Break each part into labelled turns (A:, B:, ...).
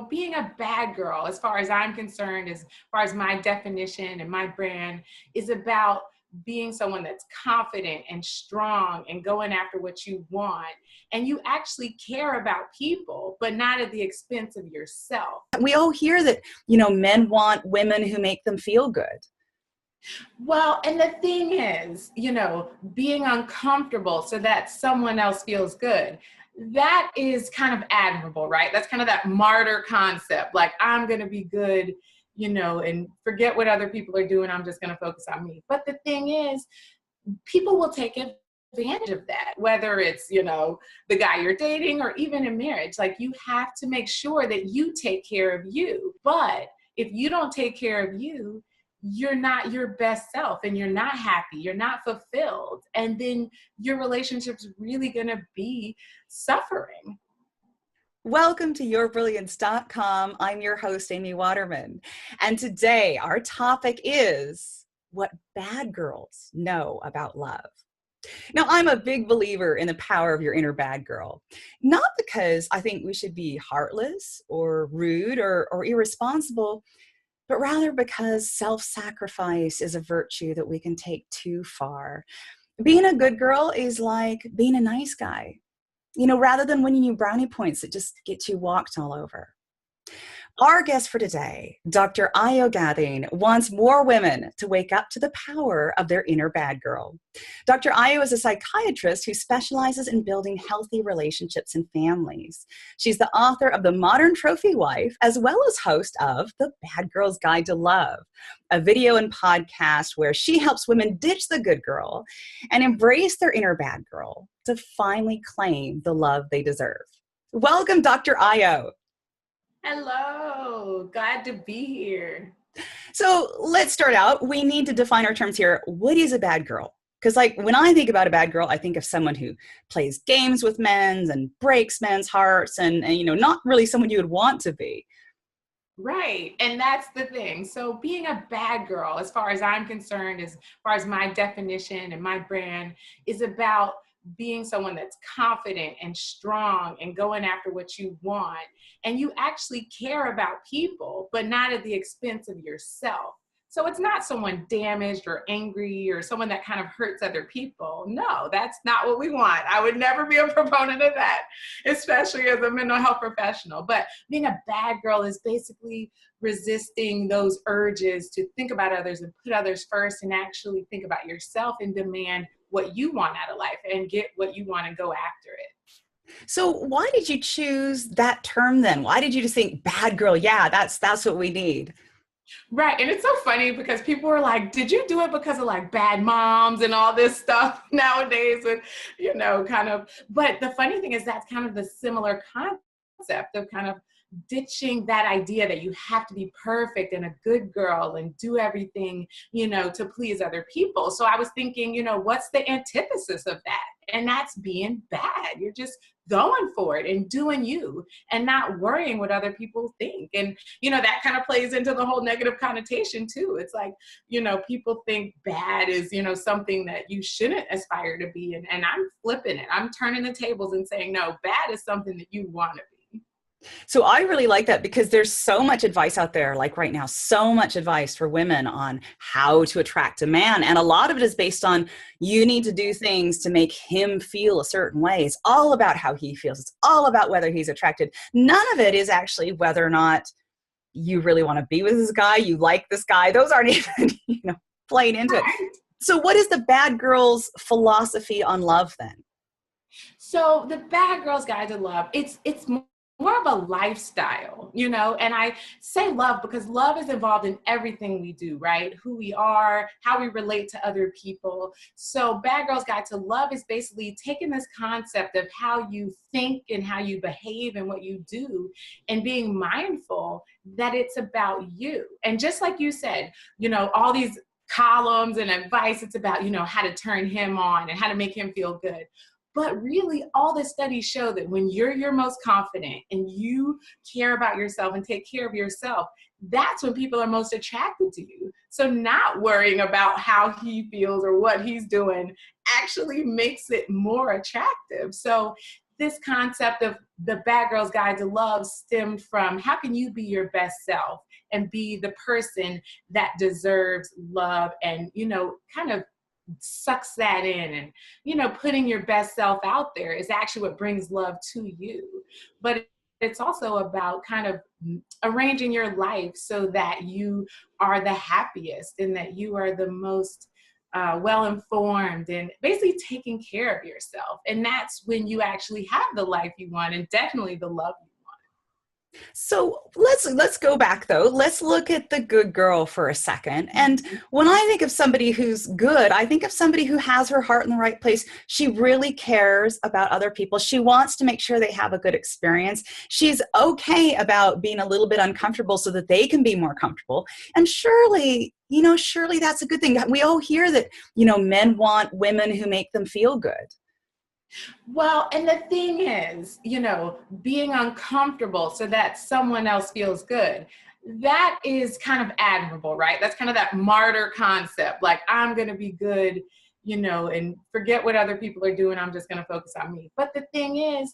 A: being a bad girl, as far as I'm concerned, as far as my definition and my brand, is about being someone that's confident and strong and going after what you want. And you actually care about people, but not at the expense of yourself.
B: We all hear that, men want women who make them feel good.
A: Well, and the thing is, being uncomfortable so that someone else feels good, that is kind of admirable, right? That's kind of that martyr concept. Like, I'm going to be good, and forget what other people are doing. I'm just going to focus on me. But the thing is, people will take advantage of that, whether it's, the guy you're dating or even in marriage. Like, you have to make sure that you take care of you. But if you don't take care of you, you're not your best self and you're not happy, you're not fulfilled. And then your relationship's really going to be suffering.
B: Welcome to yourbrilliance.com. I'm your host, Amy Waterman. And today our topic is what bad girls know about love. Now, I'm a big believer in the power of your inner bad girl, not because I think we should be heartless or rude or irresponsible, but rather because self-sacrifice is a virtue that we can take too far. Being a good girl is like being a nice guy, rather than winning you brownie points that just get you walked all over. Our guest for today, Dr. Ayo Gathing, wants more women to wake up to the power of their inner bad girl. Dr. Ayo is a psychiatrist who specializes in building healthy relationships and families. She's the author of The Modern Trophy Wife, as well as host of The Bad Girl's Guide to Love, a video and podcast where she helps women ditch the good girl and embrace their inner bad girl to finally claim the love they deserve. Welcome, Dr. Ayo.
A: Hello, glad to be here.
B: So let's start out. We need to define our terms here. What is a bad girl? Because when I think about a bad girl, I think of someone who plays games with men and breaks men's hearts and not really someone you would want to be.
A: Right. And that's the thing. So being a bad girl, as far as I'm concerned, as far as my definition and my brand, is about being someone that's confident and strong and going after what you want. And you actually care about people, but not at the expense of yourself. So it's not someone damaged or angry or someone that kind of hurts other people. No, that's not what we want. I would never be a proponent of that, especially as a mental health professional. But being a bad girl is basically resisting those urges to think about others and put others first and actually think about yourself and demand what you want out of life and get what you want and go after it.
B: So why did you choose that term then? Why did you just think bad girl? Yeah, that's what we need.
A: Right. And it's so funny because people are like, did you do it because of like bad moms and all this stuff nowadays? And, but the funny thing is that's kind of the similar concept of kind of ditching that idea that you have to be perfect and a good girl and do everything, to please other people. So I was thinking, what's the antithesis of that? And that's being bad. You're just going for it and doing you and not worrying what other people think. And, that kind of plays into the whole negative connotation too. It's like, people think bad is, something that you shouldn't aspire to be. And I'm flipping it. I'm turning the tables and saying, no, bad is something that you want to be.
B: So I really like that because there's so much advice out there, like right now, so much advice for women on how to attract a man. And a lot of it is based on you need to do things to make him feel a certain way. It's all about how he feels. It's all about whether he's attracted. None of it is actually whether or not you really want to be with this guy, you like this guy. Those aren't even, playing into it. So what is the bad girl's philosophy on love then?
A: So the Bad Girl's Guide to Love, it's more of a lifestyle, and I say love because love is involved in everything we do, right? Who we are, how we relate to other people. So Bad Girl's Guide to Love is basically taking this concept of how you think and how you behave and what you do and being mindful that it's about you. And just like you said, all these columns and advice, it's about, how to turn him on and how to make him feel good. But really, all the studies show that when you're your most confident and you care about yourself and take care of yourself, that's when people are most attracted to you. So not worrying about how he feels or what he's doing actually makes it more attractive. So this concept of the Bad Girl's Guide to Love stemmed from how can you be your best self and be the person that deserves love and, kind of sucks that in, and putting your best self out there is actually what brings love to you. But it's also about kind of arranging your life so that you are the happiest and that you are the most well-informed and basically taking care of yourself. And that's when you actually have the life you want and definitely the love you want.
B: So let's go back though. Let's look at the good girl for a second. And when I think of somebody who's good, I think of somebody who has her heart in the right place. She really cares about other people. She wants to make sure they have a good experience. She's okay about being a little bit uncomfortable so that they can be more comfortable. And surely that's a good thing. We all hear that, men want women who make them feel good.
A: Well, and the thing is, being uncomfortable so that someone else feels good, that is kind of admirable, right? That's kind of that martyr concept. Like, I'm going to be good, and forget what other people are doing. I'm just going to focus on me. But the thing is,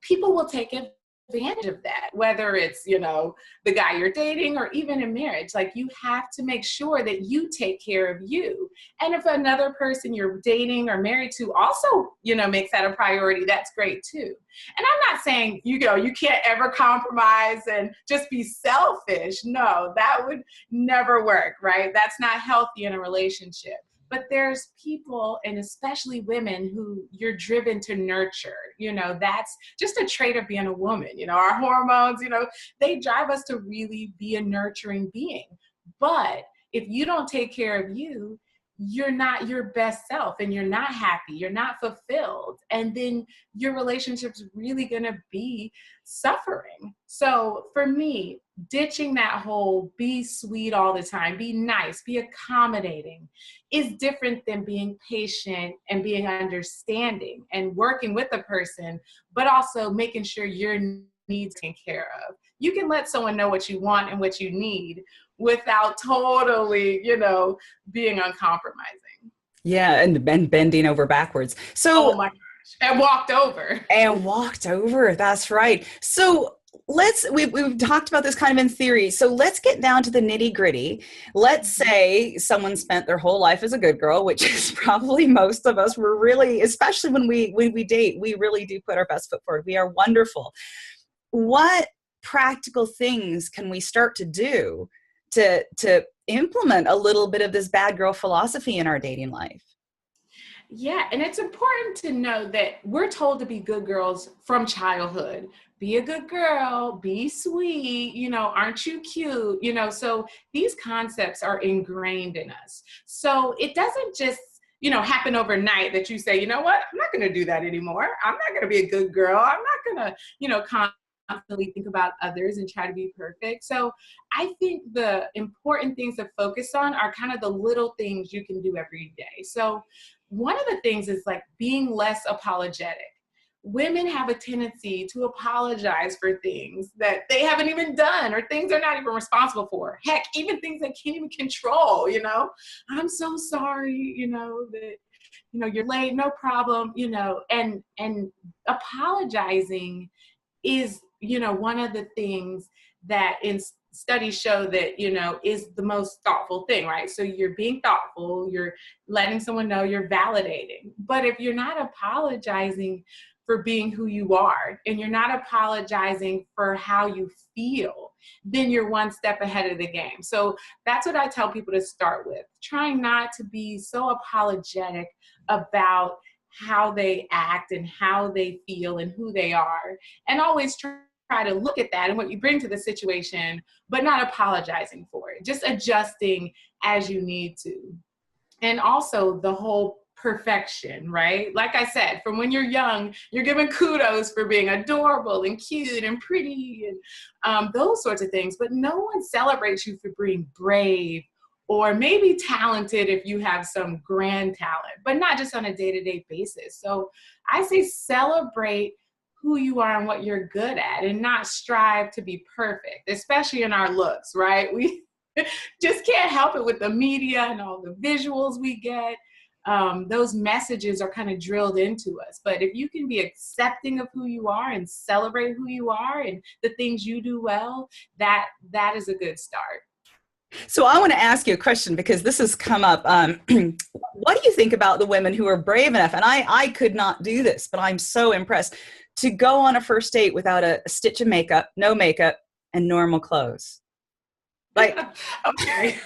A: people will take advantage of that, whether it's, the guy you're dating or even in marriage. Like, you have to make sure that you take care of you. And if another person you're dating or married to also, makes that a priority, that's great too. And I'm not saying, you can't ever compromise and just be selfish. No, that would never work, right? That's not healthy in a relationship. But there's people, and especially women, who you're driven to nurture. That's just a trait of being a woman. Our hormones, they drive us to really be a nurturing being. But if you don't take care of you, you're not your best self and you're not happy, you're not fulfilled. And then your relationship's really gonna be suffering. So for me, ditching that whole be sweet all the time, be nice, be accommodating is different than being patient and being understanding and working with a person, but also making sure your needs are taken care of. You can let someone know what you want and what you need without totally, being uncompromising.
B: Yeah, and bending over backwards. So,
A: oh my gosh, and walked over.
B: That's right. So we've talked about this kind of in theory. So let's get down to the nitty gritty. Let's say someone spent their whole life as a good girl, which is probably most of us. We're really, especially when we date, we really do put our best foot forward. We are wonderful. What practical things can we start to do to implement a little bit of this bad girl philosophy in our dating life?
A: Yeah, and it's important to know that we're told to be good girls from childhood. Be a good girl, be sweet, aren't you cute? So these concepts are ingrained in us. So it doesn't just, happen overnight that you say, you know what, I'm not going to do that anymore. I'm not going to be a good girl. I'm not going to, constantly think about others and try to be perfect. So I think the important things to focus on are kind of the little things you can do every day. So one of the things is like being less apologetic. Women have a tendency to apologize for things that they haven't even done or things they're not even responsible for. Heck, even things they can't even control, I'm so sorry, that, you're late, no problem, and apologizing is, one of the things that in studies show that, is the most thoughtful thing, right? So you're being thoughtful, you're letting someone know, you're validating. But if you're not apologizing for being who you are, and you're not apologizing for how you feel, then you're one step ahead of the game. So that's what I tell people to start with, trying not to be so apologetic about how they act and how they feel and who they are, and always try to look at that and what you bring to the situation, but not apologizing for it, just adjusting as you need to. And also the whole perfection, right? Like I said, from when you're young, you're given kudos for being adorable and cute and pretty and those sorts of things, but no one celebrates you for being brave or maybe talented if you have some grand talent, but not just on a day-to-day basis. So I say celebrate who you are and what you're good at and not strive to be perfect, especially in our looks, right? We just can't help it with the media and all the visuals we get. those messages are kind of drilled into us. But if you can be accepting of who you are and celebrate who you are and the things you do well, that is a good start.
B: So I want to ask you a question because this has come up. What do you think about the women who are brave enough, and I could not do this, but I'm so impressed, to go on a first date without a stitch of makeup, no makeup, and normal clothes? Like,
A: okay.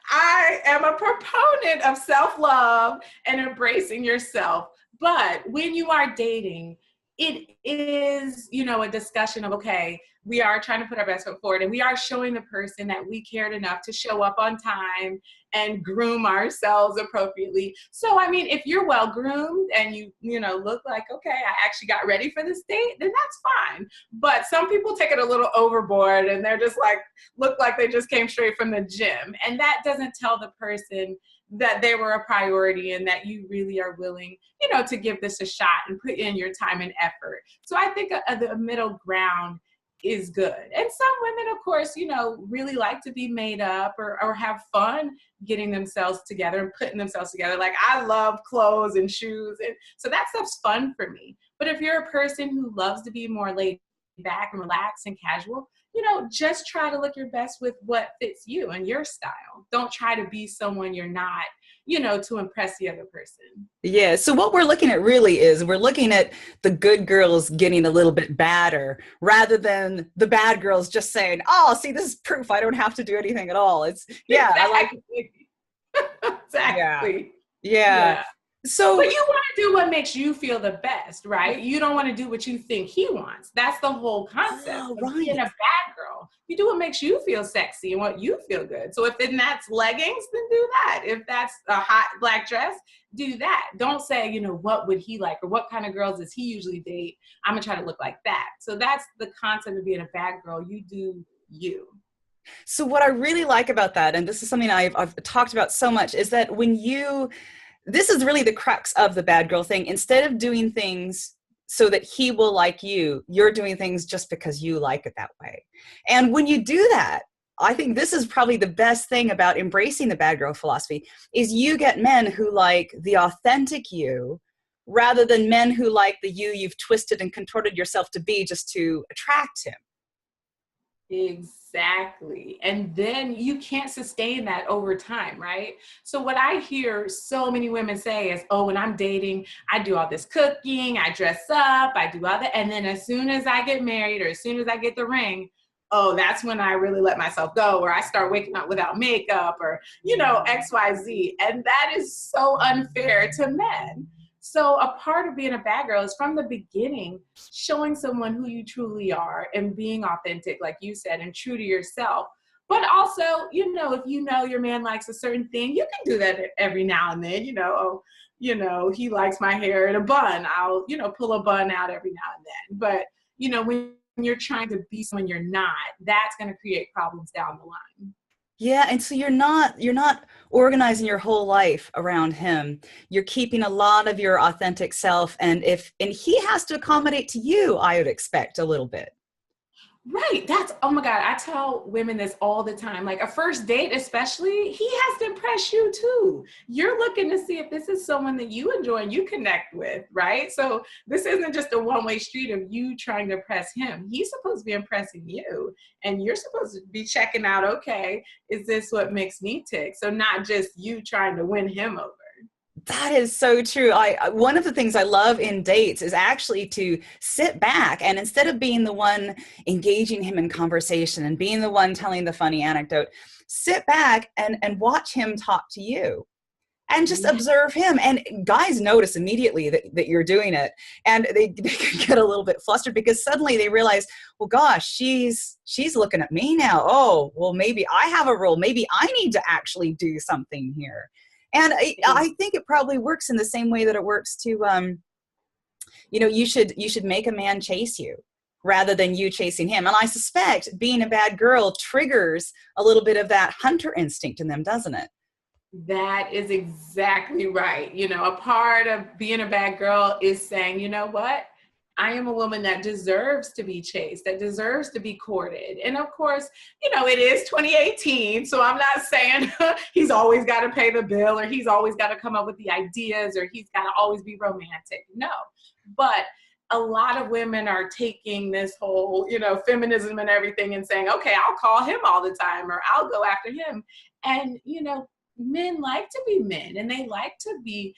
A: I am a proponent of self-love and embracing yourself. But when you are dating, it is, a discussion of, okay, we are trying to put our best foot forward and we are showing the person that we cared enough to show up on time and groom ourselves appropriately. So, I mean, if you're well groomed and you look like, okay, I actually got ready for this date, then that's fine. But some people take it a little overboard and they're just like, look like they just came straight from the gym. And that doesn't tell the person that they were a priority and that you really are willing, to give this a shot and put in your time and effort. So I think the middle ground is good. And some women, of course, really like to be made up or have fun getting themselves together and putting themselves together. Like, I love clothes and shoes. And so that stuff's fun for me. But if you're a person who loves to be more laid back and relaxed and casual, just try to look your best with what fits you and your style. Don't try to be someone you're not, to impress the other person.
B: yeah. So what we're looking at really is we're looking at the good girls getting a little bit badder rather than the bad girls just saying, oh, see, this is proof I don't have to do anything at all. It's, yeah,
A: Exactly. Exactly.
B: Yeah. So,
A: but you want to do what makes you feel the best, right? You don't want to do what you think he wants. That's the whole concept of being a bad girl. You do what makes you feel sexy and what you feel good. So if then that's leggings, then do that. If that's a hot black dress, do that. Don't say, what would he like or what kind of girls does he usually date? I'm gonna try to look like that. So that's the concept of being a bad girl. You do you.
B: So what I really like about that, and this is something I've talked about so much, is that this is really the crux of the bad girl thing. Instead of doing things so that he will like you, you're doing things just because you like it that way. And when you do that, I think this is probably the best thing about embracing the bad girl philosophy is you get men who like the authentic you rather than men who like the you you've twisted and contorted yourself to be just to attract him.
A: Exactly. And then you can't sustain that over time, right? So what I hear so many women say is, oh, when I'm dating, I do all this cooking, I dress up, I do all that. And then as soon as I get married or as soon as I get the ring, oh, that's when I really let myself go, or I start waking up without makeup or, XYZ. And that is so unfair to men. So a part of being a bad girl is from the beginning, showing someone who you truly are and being authentic, like you said, and true to yourself. But also, if your man likes a certain thing, you can do that every now and then, he likes my hair in a bun. I'll, pull a bun out every now and then. But, when you're trying to be someone you're not, that's going to create problems down the line.
B: Yeah, and so you're not organizing your whole life around him. You're keeping a lot of your authentic self, and he has to accommodate to you, I would expect a little bit.
A: Right. Oh my God. I tell women this all the time. Like a first date, especially, he has to impress you too. You're looking to see if this is someone that you enjoy and you connect with, right? So this isn't just a one-way street of you trying to impress him. He's supposed to be impressing you. And you're supposed to be checking out, okay, is this what makes me tick? So not just you trying to win him over.
B: That is so true. One of the things I love in dates is actually to sit back and instead of being the one engaging him in conversation and being the one telling the funny anecdote, sit back and watch him talk to you and just observe him. And guys notice immediately that you're doing it. And they can get a little bit flustered because suddenly they realize, well, gosh, she's looking at me now. Oh, well, maybe I have a role. Maybe I need to actually do something here. And I think it probably works in the same way that it works to, you should make a man chase you rather than you chasing him. And I suspect being a bad girl triggers a little bit of that hunter instinct in them, doesn't it?
A: That is exactly right. A part of being a bad girl is saying, you know what? I am a woman that deserves to be chased, that deserves to be courted. And of course, it is 2018. So I'm not saying he's always got to pay the bill or he's always got to come up with the ideas or he's got to always be romantic. No. But a lot of women are taking this whole, feminism and everything and saying, okay, I'll call him all the time or I'll go after him. And, men like to be men and they like to be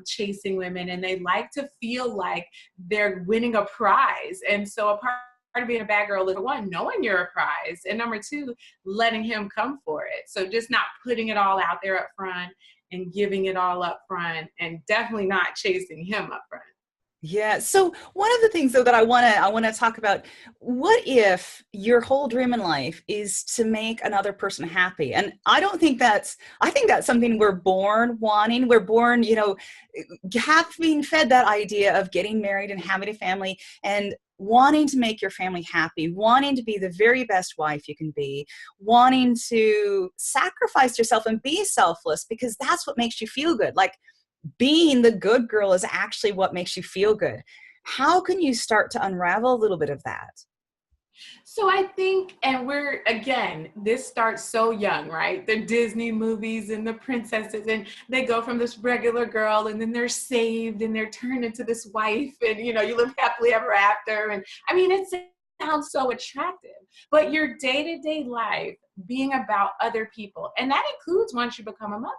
A: chasing women and they like to feel like they're winning a prize. And so a part of being a bad girl is, one, knowing you're a prize, and number two, letting him come for it. So just not putting it all out there up front and giving it all up front, and definitely not chasing him up front.
B: Yeah. So one of the things though that I want to talk about, what if your whole dream in life is to make another person happy? And I think that's something we're born wanting. We're born, being fed that idea of getting married and having a family and wanting to make your family happy, wanting to be the very best wife you can be, wanting to sacrifice yourself and be selfless because that's what makes you feel good. Like, being the good girl is actually what makes you feel good. How can you start to unravel a little bit of that?
A: So I think, and this starts so young, right? The Disney movies and the princesses, and they go from this regular girl and then they're saved and they're turned into this wife and, you live happily ever after. And I mean, it sounds so attractive, but your day-to-day life being about other people, and that includes once you become a mother,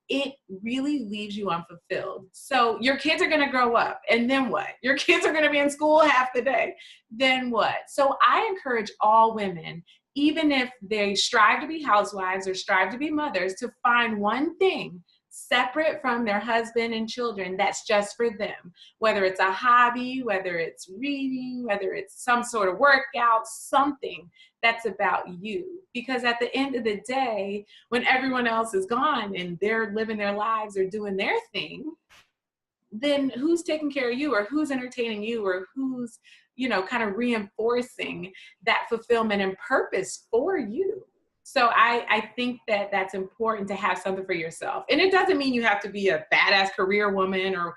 A: it really leaves you unfulfilled. So your kids are going to grow up, and then what? Your kids are going to be in school half the day. Then what? So I encourage all women, even if they strive to be housewives or strive to be mothers, to find one thing separate from their husband and children that's just for them, whether it's a hobby, whether it's reading, whether it's some sort of workout, something that's about you. Because at the end of the day, when everyone else is gone and they're living their lives or doing their thing, then who's taking care of you, or who's entertaining you, or who's, kind of reinforcing that fulfillment and purpose for you? So I think that that's important to have something for yourself. And it doesn't mean you have to be a badass career woman or,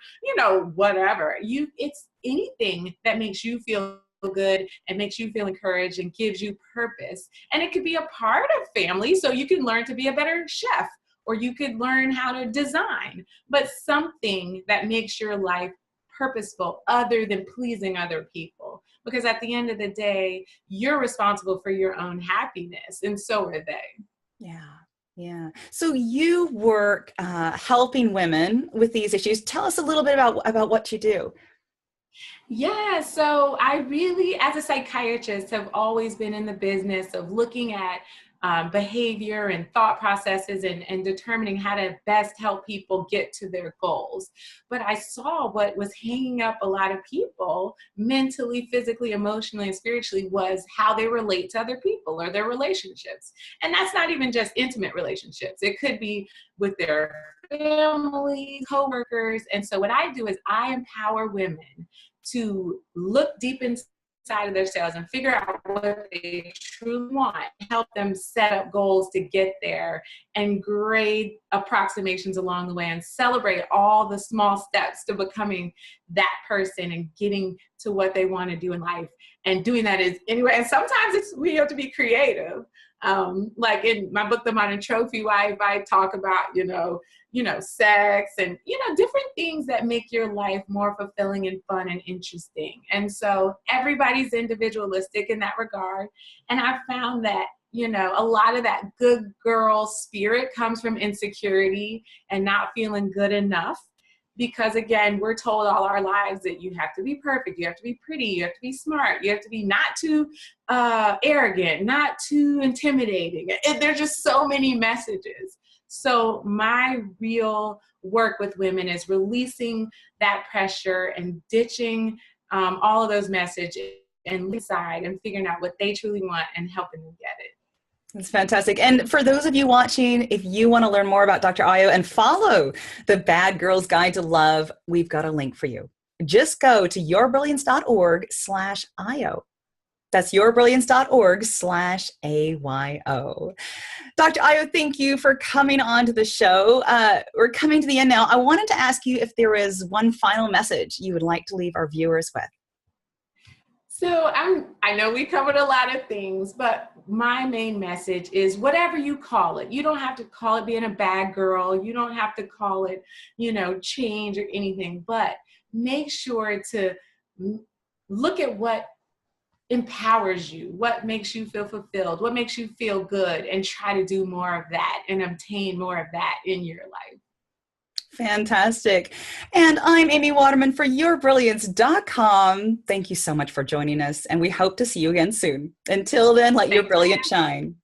A: whatever. It's anything that makes you feel good and makes you feel encouraged and gives you purpose. And it could be a part of family, so you can learn to be a better chef, or you could learn how to design, but something that makes your life purposeful other than pleasing other people. Because at the end of the day, you're responsible for your own happiness, and so are they.
B: Yeah. Yeah. So you work helping women with these issues. Tell us a little bit about what you do.
A: Yeah, so I really, as a psychiatrist, have always been in the business of looking at behavior and thought processes and determining how to best help people get to their goals. But I saw what was hanging up a lot of people mentally, physically, emotionally, and spiritually was how they relate to other people or their relationships. And that's not even just intimate relationships. It could be with their family, coworkers. And so what I do is I empower women to look deep inside of themselves and figure out what they truly want, help them set up goals to get there, and grade approximations along the way, and celebrate all the small steps to becoming that person and getting to what they want to do in life. And doing that is anyway, and sometimes we have to be creative. Like in my book, The Modern Trophy Wife, I talk about, sex and, different things that make your life more fulfilling and fun and interesting. And so everybody's individualistic in that regard. And I found that, a lot of that good girl spirit comes from insecurity and not feeling good enough. Because again, we're told all our lives that you have to be perfect, you have to be pretty, you have to be smart, you have to be not too arrogant, not too intimidating. And there's just so many messages. So my real work with women is releasing that pressure and ditching all of those messages and inside and figuring out what they truly want and helping them get it.
B: That's fantastic. And for those of you watching, if you want to learn more about Dr. Ayo and follow the Bad Girl's Guide to Love, we've got a link for you. Just go to yourbrilliance.org/Ayo. That's yourbrilliance.org/AYO. Dr. Ayo, thank you for coming on to the show. We're coming to the end now. I wanted to ask you if there is one final message you would like to leave our viewers with.
A: So I know we covered a lot of things, but my main message is whatever you call it. You don't have to call it being a bad girl. You don't have to call it, change or anything, but make sure to look at what empowers you, what makes you feel fulfilled, what makes you feel good, and try to do more of that and obtain more of that in your life.
B: Fantastic. And I'm Amy Waterman for yourbrilliance.com. Thank you so much for joining us, and we hope to see you again soon. Until then, let your brilliance shine.